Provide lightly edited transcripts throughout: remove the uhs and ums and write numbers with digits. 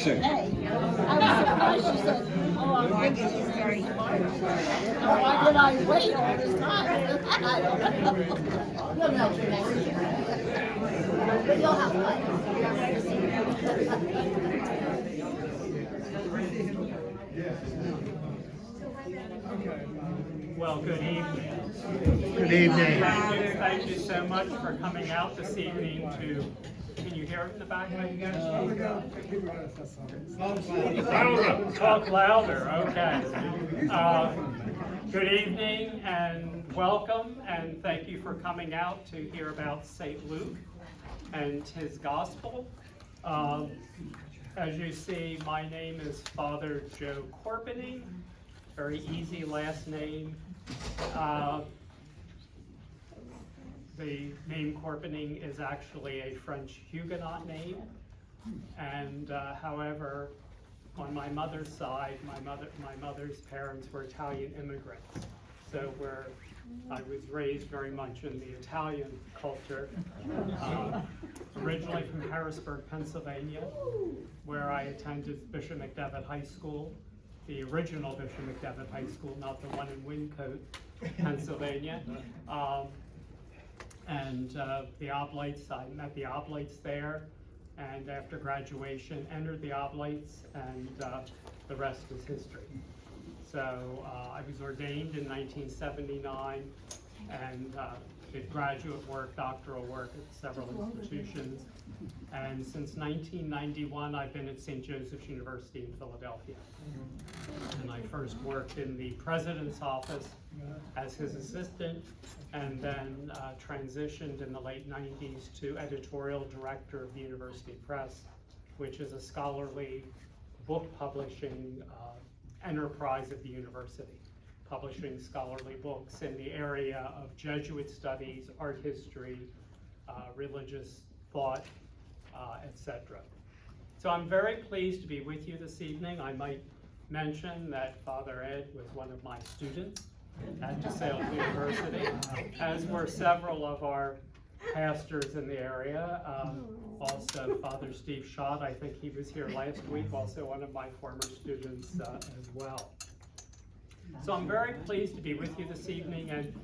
Hey, I was surprised she said, oh, I'm thinking he's very smart. Why did I wait all this time? I don't know. You'll know for next year. But you'll have Well, good evening. Good evening. Thank you so much for coming out this evening can you hear it in the back? Talk louder, okay. Good evening and welcome, and thank you for coming out to hear about St. Luke and his gospel. As you see, my name is Father Joe Chorpenning, very easy last name. The name Chorpenning is actually a French Huguenot name, and however, on my mother's side, my mother's parents were Italian immigrants, so I was raised very much in the Italian culture. Originally from Harrisburg, Pennsylvania, where I attended Bishop McDevitt High School, the original Bishop McDevitt High School, not the one in Wyncote, Pennsylvania. And the Oblates, I met the Oblates there, and after graduation entered the Oblates, and the rest is history. So I was ordained in 1979 and did graduate work, doctoral work at several institutions. And since 1991, I've been at St. Joseph's University in Philadelphia. And I first worked in the president's office as his assistant, and then transitioned in the late 90s to editorial director of the University Press, which is a scholarly book publishing enterprise of the university, publishing scholarly books in the area of Jesuit studies, art history, religious thought, etc. So I'm very pleased to be with you this evening. I might mention that Father Ed was one of my students at DeSales University, as were several of our pastors in the area. Also Father Steve Schott, I think he was here last week, also one of my former students as well. So I'm very pleased to be with you this evening, and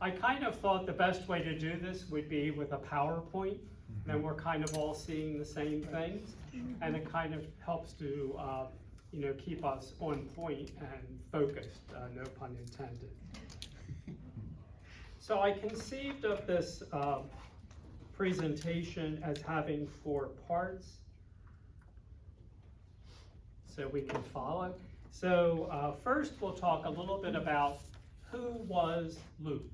I kind of thought the best way to do this would be with a PowerPoint. Then we're kind of all seeing the same things, and it kind of helps to keep us on point and focused, no pun intended. So I conceived of this presentation as having 4 parts, so we can follow. So first we'll talk a little bit about who was Luke.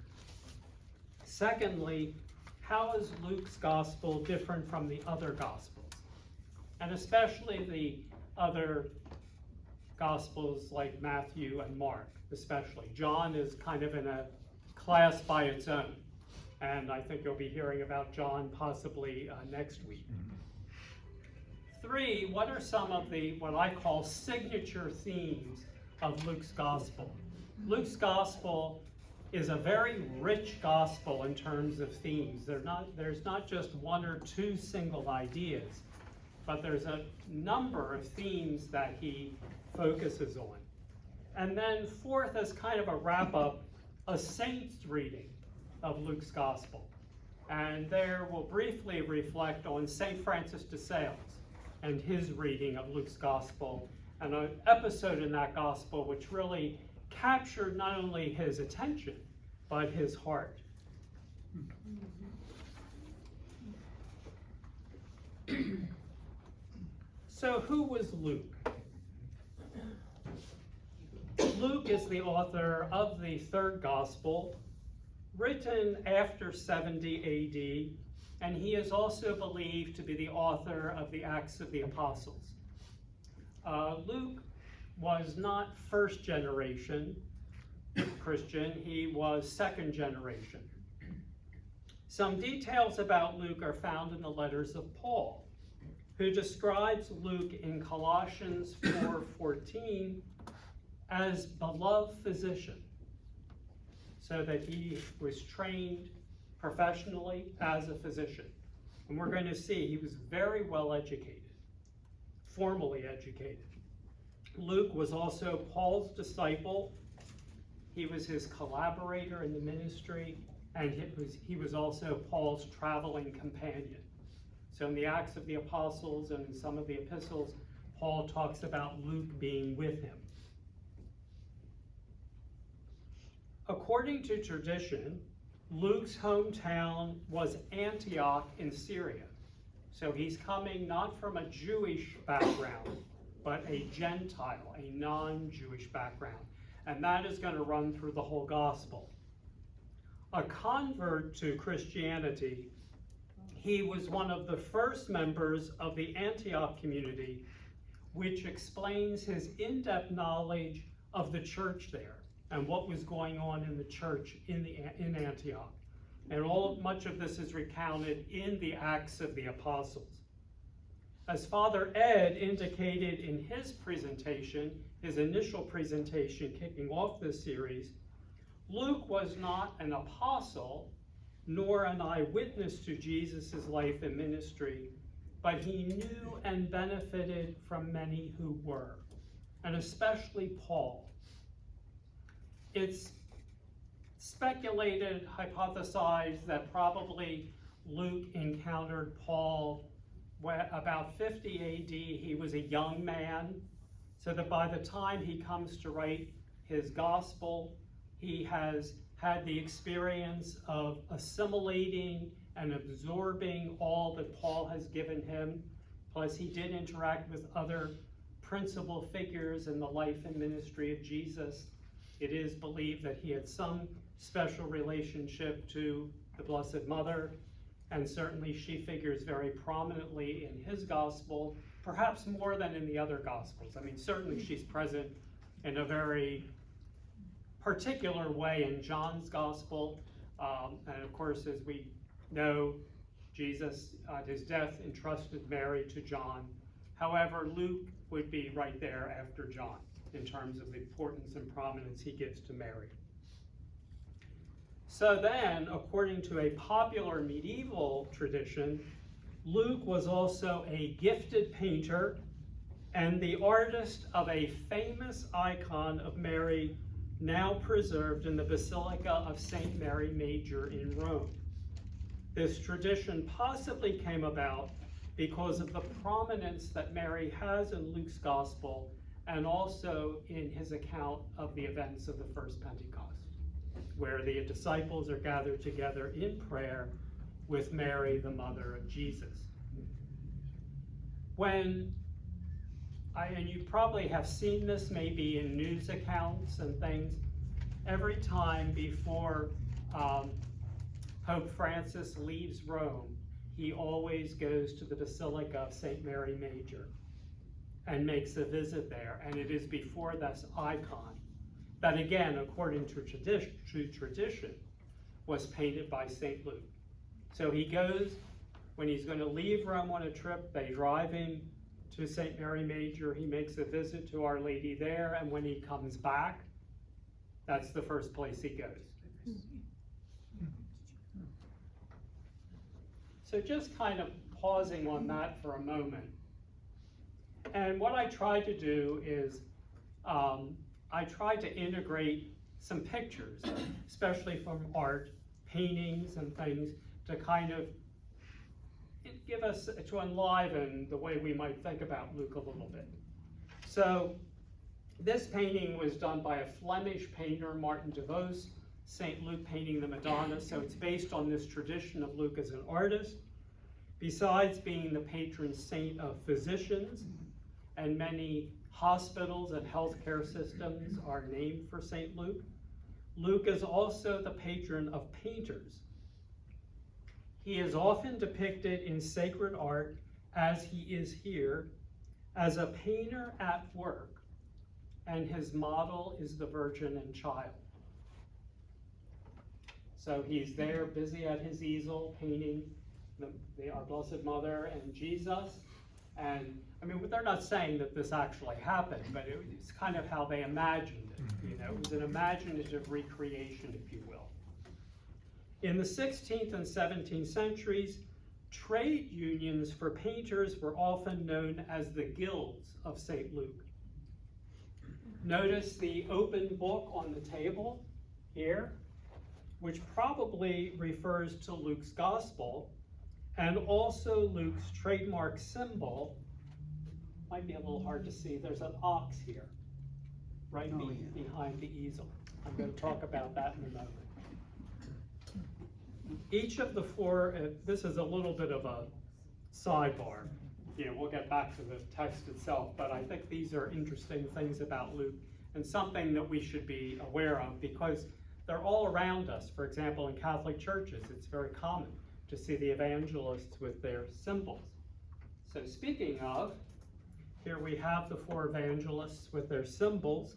Secondly, how is Luke's gospel different from the other gospels, and especially the other gospels like Matthew and Mark, especially. John is kind of in a class by its own, and I think you'll be hearing about John possibly next week. 3, what are some of the, what I call signature themes of Luke's gospel? Luke's gospel is a very rich gospel in terms of themes. There's not just 1 or 2 single ideas, but there's a number of themes that he focuses on. And then 4th, as kind of a wrap-up, a saint's reading of Luke's gospel. And there we'll briefly reflect on St. Francis de Sales and his reading of Luke's gospel, and an episode in that gospel which really captured not only his attention, but his heart. So who was Luke? Luke is the author of the 3rd gospel, written after 70 AD, and he is also believed to be the author of the Acts of the Apostles. Luke was not 1st generation Christian, he was 2nd generation. Some details about Luke are found in the letters of Paul, who describes Luke in Colossians 4:14 as beloved physician, so that he was trained professionally as a physician. And we're going to see he was very well educated. formally educated. Luke was also Paul's disciple. He was his collaborator in the ministry, and he was also Paul's traveling companion. So in the Acts of the Apostles and in some of the epistles, Paul talks about Luke being with him. According to tradition, Luke's hometown was Antioch in Syria. So he's coming not from a Jewish background, but a Gentile, a non-Jewish background. And that is going to run through the whole gospel. A convert to Christianity, he was one of the first members of the Antioch community, which explains his in-depth knowledge of the church there and what was going on in the church in Antioch. And much of this is recounted in the Acts of the Apostles. As Father Ed indicated in his presentation, his initial presentation kicking off this series, Luke was not an apostle nor an eyewitness to Jesus' life and ministry, but he knew and benefited from many who were, and especially Paul. It's speculated, hypothesized that probably Luke encountered Paul about 50 AD. He was a young man, so that by the time he comes to write his gospel, he has had the experience of assimilating and absorbing all that Paul has given him. Plus, he did interact with other principal figures in the life and ministry of Jesus. It is believed that he had some special relationship to the Blessed Mother, and certainly she figures very prominently in his gospel, perhaps more than in the other gospels. I mean, certainly she's present in a very particular way in John's gospel, and of course, as we know, Jesus, at his death, entrusted Mary to John. However, Luke would be right there after John in terms of the importance and prominence he gives to Mary. So then, according to a popular medieval tradition, Luke was also a gifted painter and the artist of a famous icon of Mary now preserved in the Basilica of St. Mary Major in Rome. This tradition possibly came about because of the prominence that Mary has in Luke's gospel and also in his account of the events of the first Pentecost, where the disciples are gathered together in prayer with Mary, the mother of Jesus. And you probably have seen this maybe in news accounts and things, every time before Pope Francis leaves Rome, he always goes to the Basilica of St. Mary Major and makes a visit there, and it is before this icon that, again, according to tradition, was painted by St. Luke. So he goes, when he's going to leave Rome on a trip, they drive him to St. Mary Major, he makes a visit to Our Lady there, and when he comes back, that's the first place he goes. So just kind of pausing on that for a moment. And what I tried to do is, I tried to integrate some pictures, especially from art, paintings and things, to kind of give us, to enliven the way we might think about Luke a little bit. So this painting was done by a Flemish painter, Martin de Vos, St. Luke painting the Madonna. So it's based on this tradition of Luke as an artist. Besides being the patron saint of physicians, and many hospitals and healthcare systems are named for St. Luke, Luke is also the patron of painters. He is often depicted in sacred art, as he is here, as a painter at work, and his model is the Virgin and Child. So he's there busy at his easel painting our Blessed Mother and Jesus. And I mean, they're not saying that this actually happened, but it's kind of how they imagined it. You know, it was an imaginative recreation, if you will. In the 16th and 17th centuries, Trade unions for painters were often known as the guilds of St. Luke. Notice the open book on the table here, which probably refers to Luke's gospel, and also Luke's trademark symbol. Might be a little hard to see. There's an ox here, right behind the easel. I'm going to talk about that in a moment. Each of the four, this is a little bit of a sidebar. We'll get back to the text itself, but I think these are interesting things about Luke and something that we should be aware of because they're all around us. For example, in Catholic churches, it's very common to see the evangelists with their symbols. So speaking of, here we have the four evangelists with their symbols.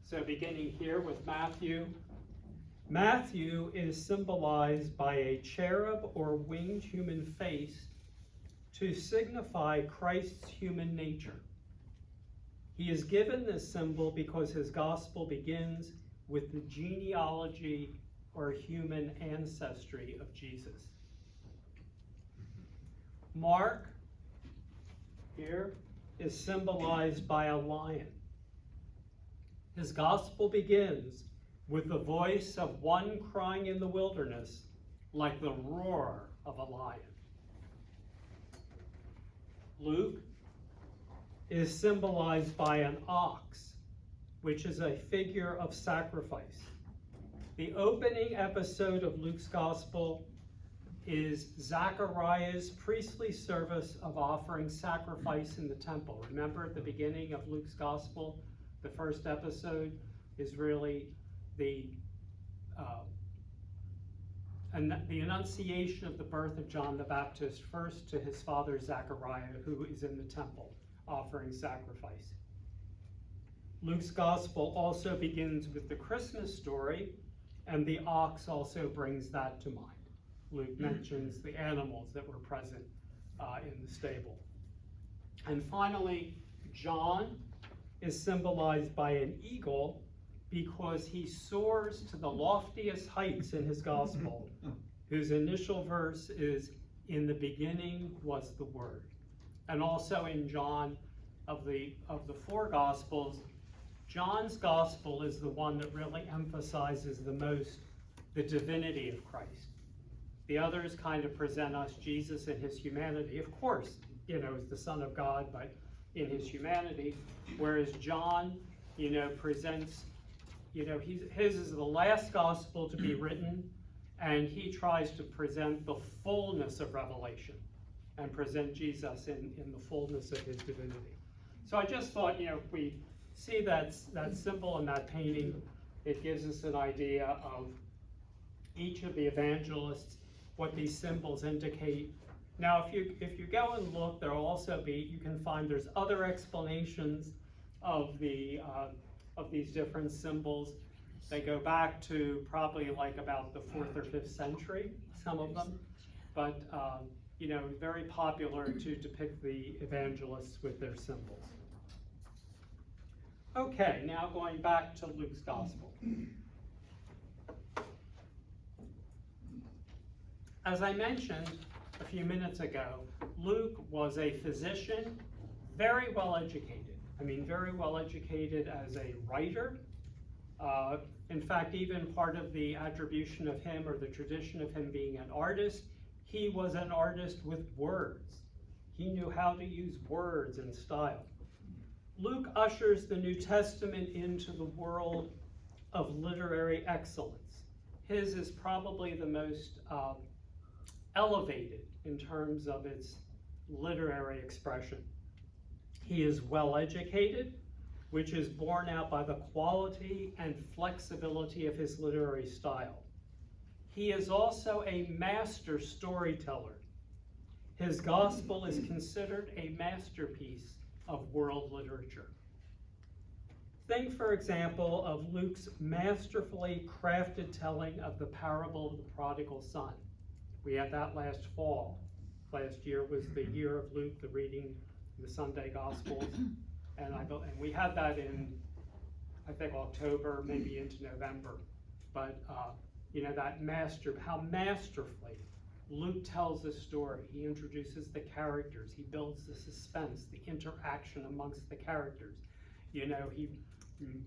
So beginning here with Matthew. Matthew is symbolized by a cherub or winged human face to signify Christ's human nature. He is given this symbol because his gospel begins with the genealogy or human ancestry of Jesus. Mark here is symbolized by a lion. His gospel begins with the voice of one crying in the wilderness like the roar of a lion. Luke is symbolized by an ox, which is a figure of sacrifice. The opening episode of Luke's gospel is Zachariah's priestly service of offering sacrifice in the temple. Remember at the beginning of Luke's gospel, the first episode is really the annunciation of the birth of John the Baptist first to his father Zachariah, who is in the temple offering sacrifice. Luke's gospel also begins with the Christmas story, and the ox also brings that to mind. Luke mentions the animals that were present in the stable. And finally, John is symbolized by an eagle because he soars to the loftiest heights in his gospel, whose initial verse is, "In the beginning was the Word." And also in John, of the four gospels, John's gospel is the one that really emphasizes the most the divinity of Christ. The others kind of present us Jesus in his humanity. Of course, as the Son of God, but in his humanity. Whereas John, presents, his is the last gospel to be written, and he tries to present the fullness of revelation and present Jesus in the fullness of his divinity. So I just thought, if we see that symbol in that painting, it gives us an idea of each of the evangelists, what these symbols indicate. Now, if you go and look, there'll also be, you can find there's other explanations of these different symbols. They go back to probably like about the 4th or 5th century, some of them, but very popular to depict the evangelists with their symbols. Okay, now going back to Luke's gospel. As I mentioned a few minutes ago, Luke was a physician, very well educated. Very well educated as a writer. In fact, even part of the attribution of him, or the tradition of him being an artist, he was an artist with words. He knew how to use words and style. Luke ushers the New Testament into the world of literary excellence. His is probably the most elevated in terms of its literary expression. He is well educated, which is borne out by the quality and flexibility of his literary style. He is also a master storyteller. His gospel is considered a masterpiece of world literature. Think, for example, of Luke's masterfully crafted telling of the parable of the prodigal son. We had that last fall. Last year was the year of Luke, the reading the Sunday Gospels, and we had that in, I think, October, maybe into November. But that how masterfully Luke tells the story. He introduces the characters. He builds the suspense, the interaction amongst the characters. He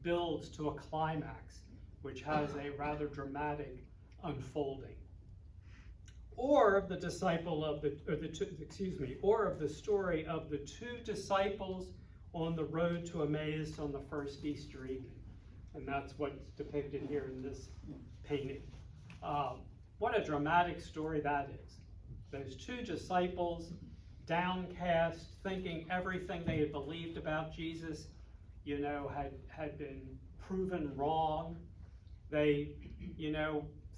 builds to a climax, which has a rather dramatic unfolding. Or of the story of the two disciples on the road to Emmaus on the first Easter evening. And that's what's depicted here in this painting. What a dramatic story that is. Those two disciples, downcast, thinking everything they had believed about Jesus, had been proven wrong. They,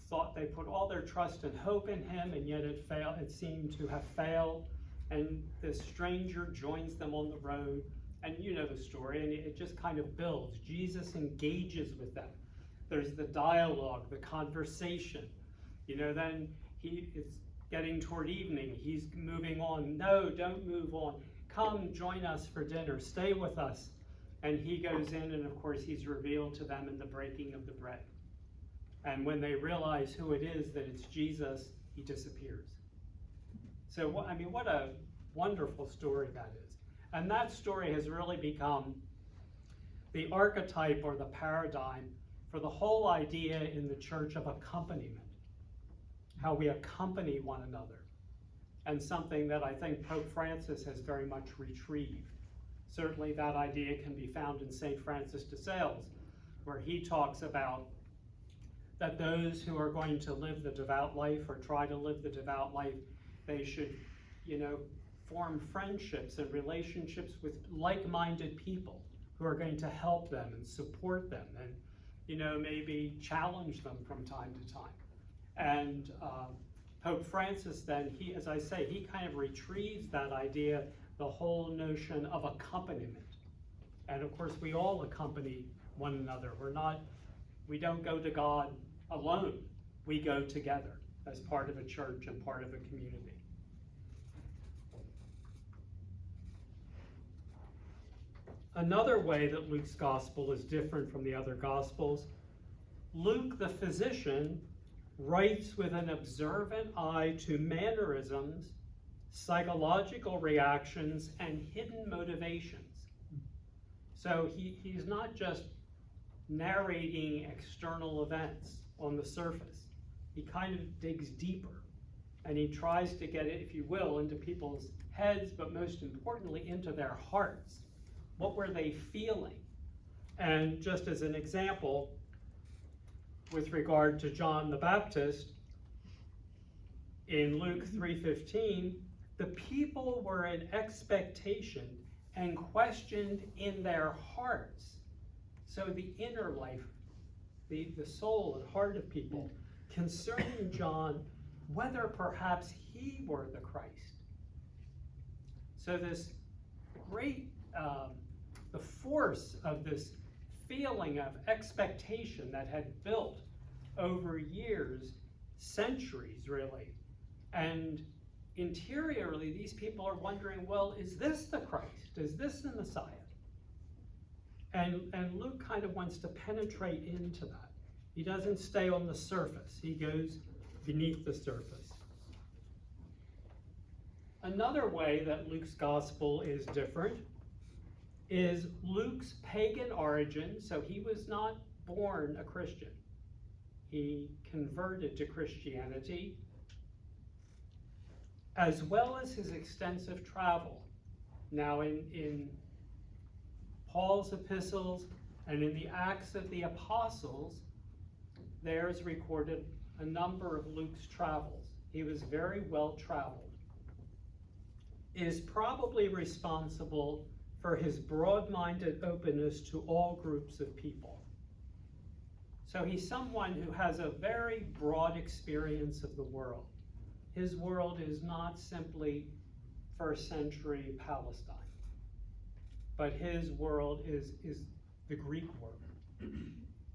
thought they put all their trust and hope in him, and yet it seemed to have failed. And this stranger joins them on the road, and you know the story, and it just kind of builds. Jesus engages with them. There's the dialogue, the conversation. Then it's getting toward evening. He's moving on. No, don't move on. Come join us for dinner. Stay with us. And he goes in, and of course he's revealed to them in the breaking of the bread. And when they realize who it is, that it's Jesus, he disappears. So, what a wonderful story that is. And that story has really become the archetype or the paradigm for the whole idea in the church of accompaniment, how we accompany one another, and something that I think Pope Francis has very much retrieved. Certainly that idea can be found in St. Francis de Sales, where he talks about that those who are going to live the devout life or try to live the devout life, they should, form friendships and relationships with like-minded people who are going to help them and support them and, maybe challenge them from time to time. And Pope Francis then, he kind of retrieves that idea, the whole notion of accompaniment. And of course, we all accompany one another. We don't go to God alone. We go together as part of a church and part of a community. Another way that Luke's gospel is different from the other gospels, Luke the physician writes with an observant eye to mannerisms, psychological reactions, and hidden motivations. So he's not just narrating external events on the surface. He kind of digs deeper, and he tries to get it, if you will, into people's heads, but most importantly, into their hearts. What were they feeling? And just as an example, with regard to John the Baptist, in Luke 3:15, the people were in expectation and questioned in their hearts. So the inner life, the soul and heart of people, concerning John, whether perhaps he were the Christ. So this great, the force of this feeling of expectation that had built over years, centuries really, and interiorly these people are wondering, well, is this the Christ? Is this the Messiah? And Luke kind of wants to penetrate into that. He doesn't stay on the surface. He goes beneath the surface. Another way that Luke's gospel is different is Luke's pagan origin. So he was not born a Christian. He converted to Christianity, as well as his extensive travel. Now in Paul's epistles and in the Acts of the Apostles, there's recorded a number of Luke's travels. He was very well traveled. Is probably responsible for his broad-minded openness to all groups of people. So he's someone who has a very broad experience of the world. His world is not simply first century Palestine, but his world is the Greek world.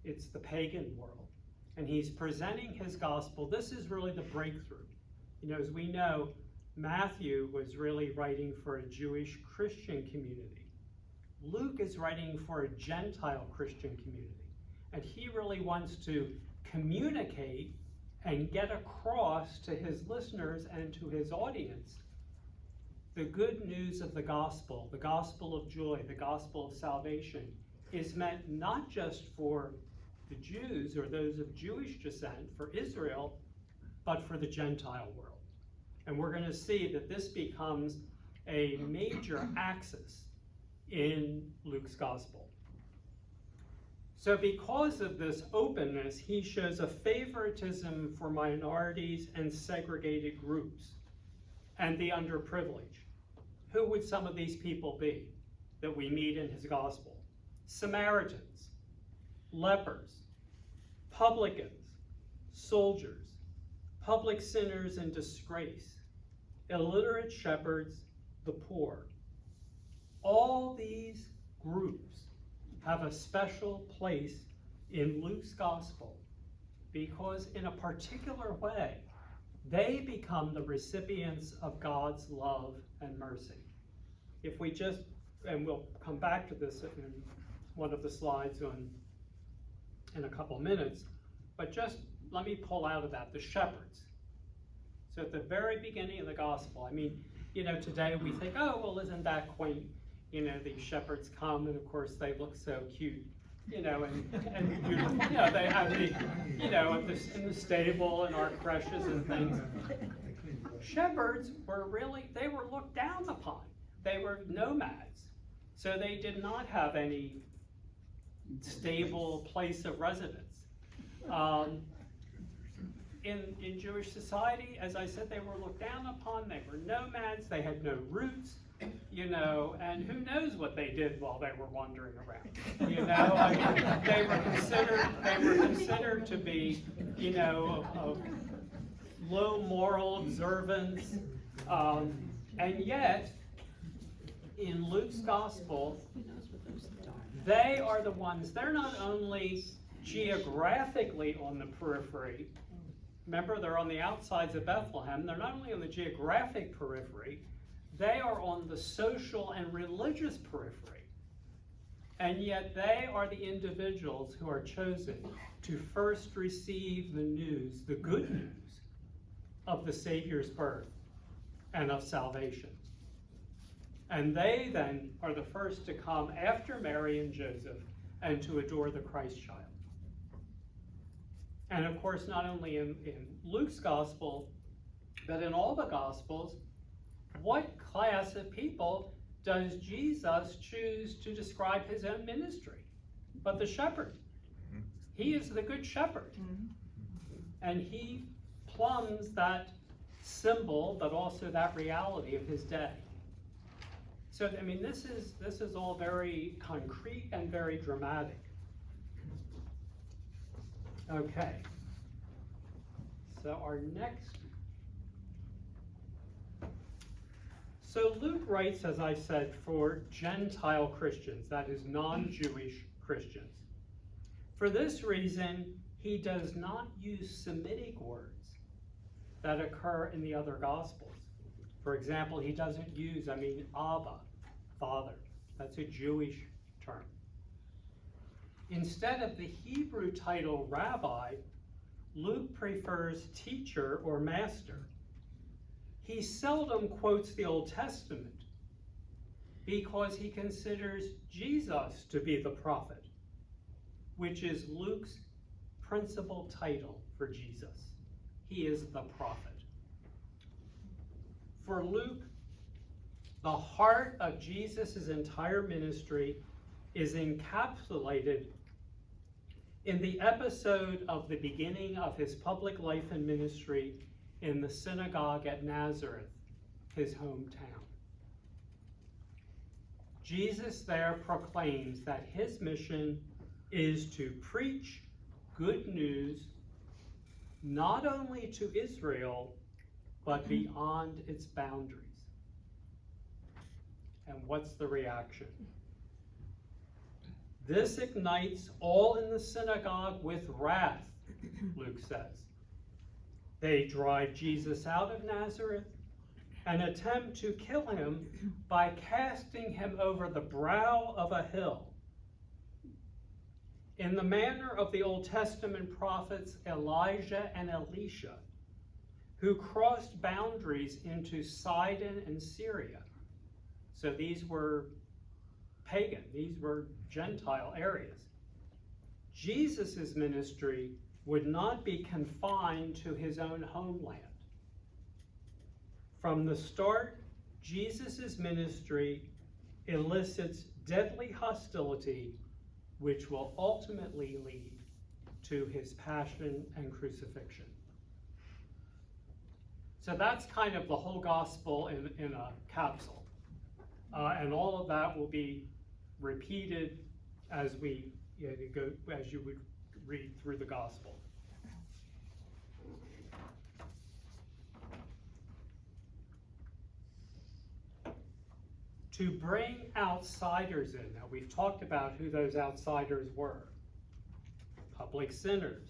It's the pagan world. And he's presenting his gospel. This is really the breakthrough. As we know, Matthew was really writing for a Jewish Christian community. Luke is writing for a Gentile Christian community. And he really wants to communicate and get across to his listeners and to his audience the good news of the gospel of joy, the gospel of salvation, is meant not just for the Jews or those of Jewish descent, for Israel, but for the Gentile world. And we're going to see that this becomes a major axis in Luke's gospel. So because of this openness, he shows a favoritism for minorities and segregated groups and the underprivileged. Who would some of these people be that we meet in his gospel? Samaritans, lepers, publicans, soldiers, public sinners in disgrace, illiterate shepherds, the poor. All these groups have a special place in Luke's gospel because in a particular way, they become the recipients of God's love and mercy. If we just, and we'll come back to this in one of the slides in a couple minutes, but just let me pull out of that the shepherds. So at the very beginning of the gospel, I mean, today we think, oh, well, isn't that quaint? These shepherds come, and of course they look so cute, and beautiful. They have in the stable and our creches and things. Shepherds were they were looked down upon. They were nomads, so they did not have any stable place of residence. In Jewish society, as I said, they were looked down upon. They were nomads. They had no roots. And who knows what they did while they were wandering around. They were considered to be, of low moral observance, and yet in Luke's gospel, they are the ones. They're not only geographically on the periphery. Remember, they're on the outsides of Bethlehem. They're not only on the geographic periphery, they are on the social and religious periphery. And yet they are the individuals who are chosen to first receive the news, the good news of the Savior's birth and of salvation. And they then are the first to come after Mary and Joseph and to adore the Christ child. And of course, not only in Luke's gospel, but in all the gospels, what class of people does Jesus choose to describe his own ministry? But the shepherd. He is the good shepherd. And he plumbs that symbol, but also that reality of his day. So, I mean, this is all very concrete and very dramatic. Okay. So our next. So Luke writes, as I said, for Gentile Christians, that is non-Jewish Christians. For this reason, he does not use Semitic words that occur in the other Gospels. For example, he doesn't use, Abba, Father. That's a Jewish term. Instead of the Hebrew title Rabbi, Luke prefers teacher or master. He seldom quotes the Old Testament because he considers Jesus to be the prophet, which is Luke's principal title for Jesus. He is the prophet. For Luke, the heart of Jesus' entire ministry is encapsulated in the episode of the beginning of his public life and ministry in the synagogue at Nazareth, his hometown. Jesus there proclaims that his mission is to preach good news not only to Israel, but beyond its boundaries. And what's the reaction? This ignites all in the synagogue with wrath, Luke says. They drive Jesus out of Nazareth and attempt to kill him by casting him over the brow of a hill. in the manner of the Old Testament prophets Elijah and Elisha, who crossed boundaries into Sidon and Syria. So these were pagan, these were Gentile areas. Jesus' ministry would not be confined to his own homeland. From the start, Jesus' ministry elicits deadly hostility, which will ultimately lead to his passion and crucifixion. So that's kind of the whole gospel in a capsule. And all of that will be repeated as as you would read through the gospel. To bring outsiders in. Now, we've talked about who those outsiders were. Public sinners,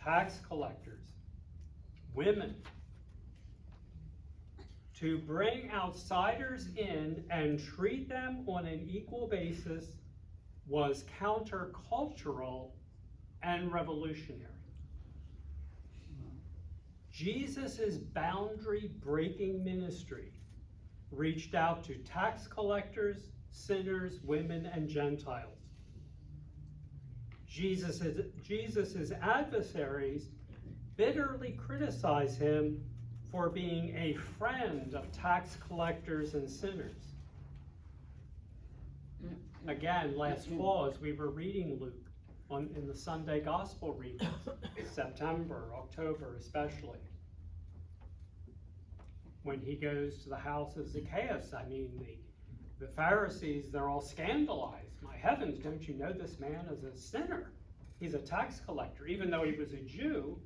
tax collectors, women. To bring outsiders in and treat them on an equal basis was countercultural and revolutionary. Jesus' boundary-breaking ministry reached out to tax collectors, sinners, women, and Gentiles. Jesus' adversaries bitterly criticized him for being a friend of tax collectors and sinners. Again, last fall, as we were reading Luke in the Sunday Gospel readings, September, October especially, when he goes to the house of Zacchaeus, I mean, the Pharisees, they're all scandalized. My heavens, don't you know this man is a sinner? He's a tax collector. Even though he was a Jew,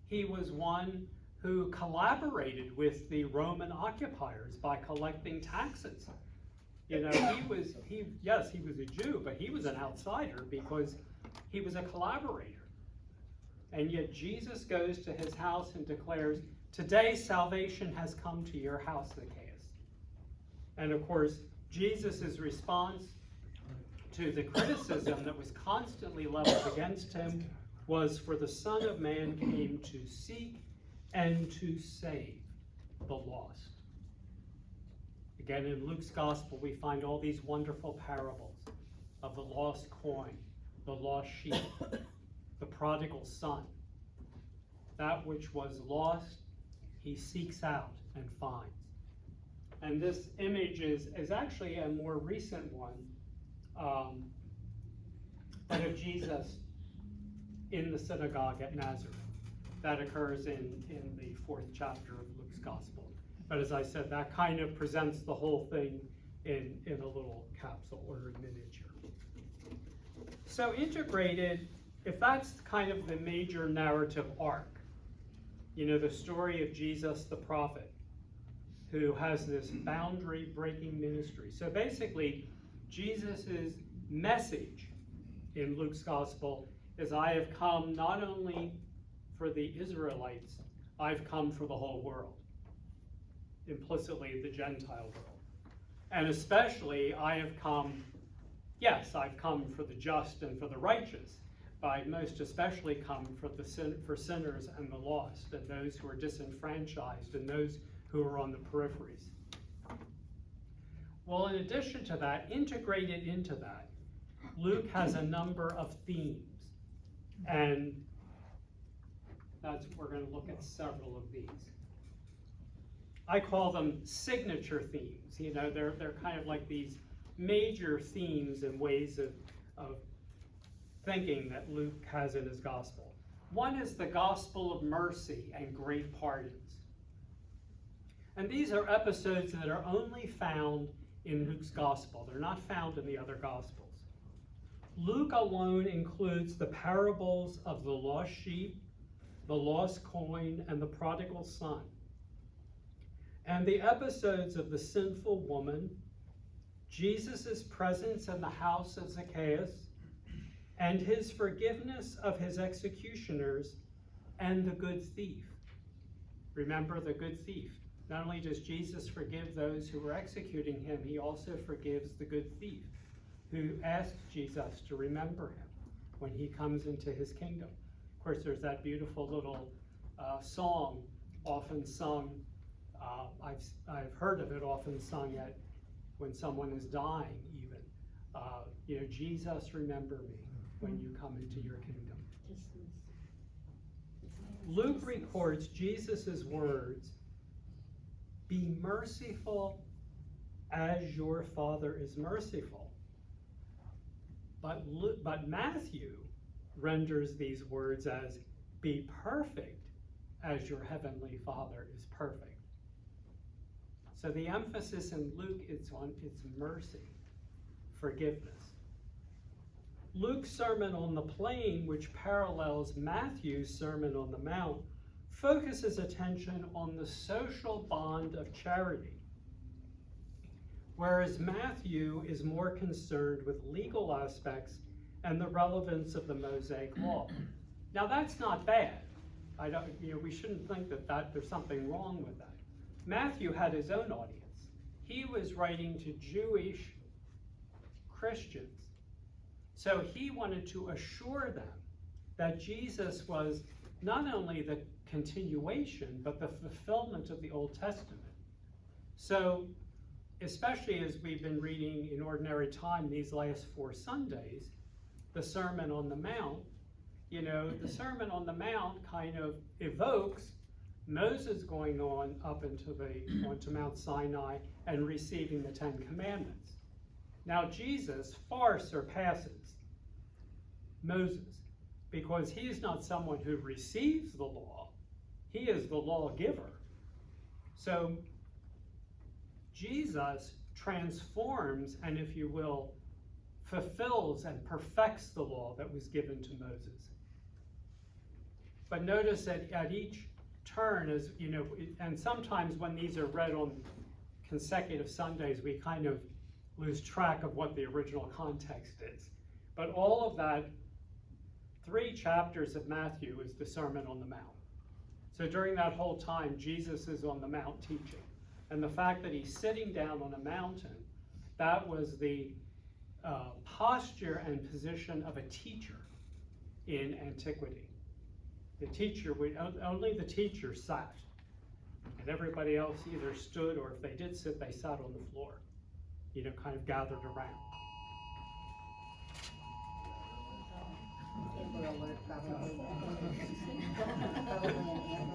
he was one who collaborated with the Roman occupiers by collecting taxes. You know, he was a Jew, but he was an outsider because he was a collaborator. And yet Jesus goes to his house and declares, "Today salvation has come to your house, Zacchaeus." And of course, Jesus' response to the criticism that was constantly leveled against him was, "For the Son of Man came to seek and to save the lost." Again, in Luke's gospel, we find all these wonderful parables of the lost coin, the lost sheep, the prodigal son. That which was lost, he seeks out and finds. And this image is actually a more recent one, that of Jesus in the synagogue at Nazareth. That occurs in the 4th chapter of Luke's gospel. But as I said, that kind of presents the whole thing in a little capsule or a miniature. So integrated, if that's kind of the major narrative arc, you know, the story of Jesus the prophet, who has this boundary-breaking ministry. So basically, Jesus' message in Luke's gospel is, I have come not only for the Israelites, I've come for the whole world. Implicitly, the Gentile world. And especially, I've come for the just and for the righteous, but I most especially come for sinners and the lost, and those who are disenfranchised, and those who are on the peripheries. Well, in addition to that, integrated into that, Luke has a number of themes, and we're going to look at several of these. I call them signature themes. You know, they're kind of like these major themes and ways of thinking that Luke has in his gospel. One is the gospel of mercy and great pardons. And these are episodes that are only found in Luke's gospel. They're not found in the other gospels. Luke alone includes the parables of the lost sheep, the lost coin, and the prodigal son. And the episodes of the sinful woman, Jesus' presence in the house of Zacchaeus, and his forgiveness of his executioners, and the good thief. Remember the good thief. Not only does Jesus forgive those who were executing him, he also forgives the good thief. who asked Jesus to remember him when he comes into his kingdom. Of course, there's that beautiful little song often sung. I've heard of it often sung at when someone is dying, even. Jesus, remember me when you come into your kingdom. Luke records Jesus' words, "Be merciful as your Father is merciful." But Matthew renders these words as, "Be perfect as your heavenly Father is perfect." So the emphasis in Luke is on its mercy, forgiveness. Luke's Sermon on the Plain, which parallels Matthew's Sermon on the Mount, focuses attention on the social bond of charity, whereas Matthew is more concerned with legal aspects and the relevance of the Mosaic Law. Now that's not bad. We shouldn't think that there's something wrong with that. Matthew had his own audience. He was writing to Jewish Christians. So he wanted to assure them that Jesus was not only the continuation, but the fulfillment of the Old Testament. So, especially as we've been reading in ordinary time these last 4 Sundays, the Sermon on the Mount, the Sermon on the Mount kind of evokes Moses going on up onto Mount Sinai and receiving the 10 Commandments. Now Jesus far surpasses Moses because he is not someone who receives the law, he is the lawgiver. So Jesus transforms and, if you will, fulfills and perfects the law that was given to Moses. But notice that at each turn, and sometimes when these are read on consecutive Sundays, we kind of lose track of what the original context is. But all of that 3 chapters of Matthew is the Sermon on the Mount. So during that whole time, Jesus is on the Mount teaching. And the fact that he's sitting down on a mountain, that was the posture and position of a teacher in antiquity. The teacher only the teacher sat, and everybody else either stood, or if they did sit, they sat on the floor, kind of gathered around. Probably an